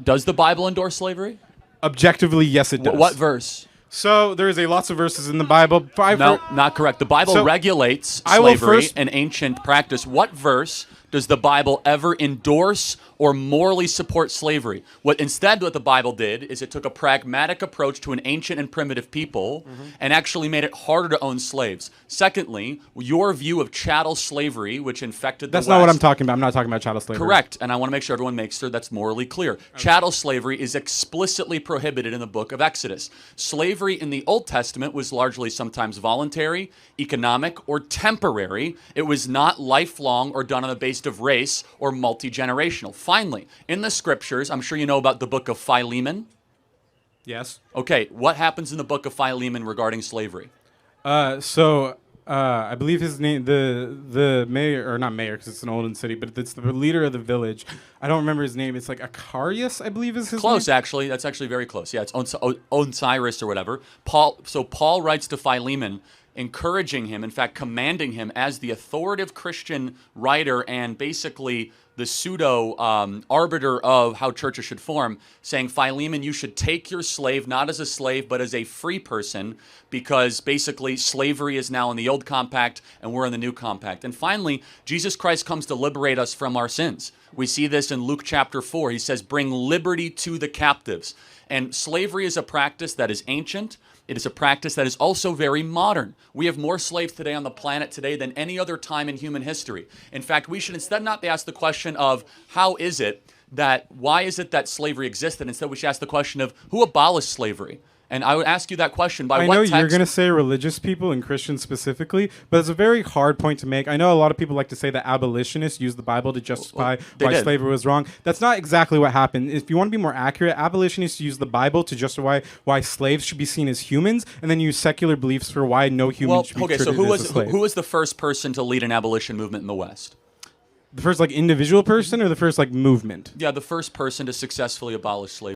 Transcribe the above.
Does the Bible endorse slavery? Objectively, yes, it does. What verse? So there is lots of verses in the Bible. No, not correct. The Bible regulates slavery, an ancient practice. What verse does the Bible ever endorse or morally support slavery? What the Bible did is it took a pragmatic approach to an ancient and primitive people and actually made it harder to own slaves. Secondly, your view of chattel slavery, which infected the West. That's not what I'm talking about. I'm not talking about chattel slavery. Correct. And I want to make sure everyone makes sure that's morally clear. Chattel slavery is explicitly prohibited in the book of Exodus. Slavery in the Old Testament was largely sometimes voluntary, economic, or temporary. It was not lifelong or done on the basis of race or multi-generational. Finally, in the scriptures, I'm sure you know about the book of Philemon. Yes. Okay, what happens in the book of Philemon regarding slavery? I believe his name, the mayor, or not mayor because it's an olden city, but it's the leader of the village. I don't remember his name. It's like Acarius, I believe is his name. Close, actually. That's actually very close. Yeah, it's Osiris or whatever. Paul writes to Philemon, encouraging him, in fact, commanding him as the authoritative Christian writer and basically the pseudo arbiter of how churches should form, saying, Philemon, you should take your slave not as a slave but as a free person, because basically slavery is now in the old compact and we're in the new compact. And finally, Jesus Christ comes to liberate us from our sins. We see this in Luke chapter 4. He says, bring liberty to the captives. And slavery is a practice that is ancient. It is a practice that is also very modern. We have more slaves today on the planet today than any other time in human history. In fact, we should instead not ask the question of why is it that slavery existed? Instead, we should ask the question of who abolished slavery? And I would ask you that question by what text? I know you're going to say religious people and Christians specifically, but it's a very hard point to make. I know a lot of people like to say that abolitionists used the Bible to justify why slavery was wrong. That's not exactly what happened. If you want to be more accurate, abolitionists used the Bible to justify why slaves should be seen as humans, and then use secular beliefs for why no human should be treated as a slave. Who was the first person to lead an abolition movement in the West? The first individual person or the first movement? Yeah, the first person to successfully abolish slavery.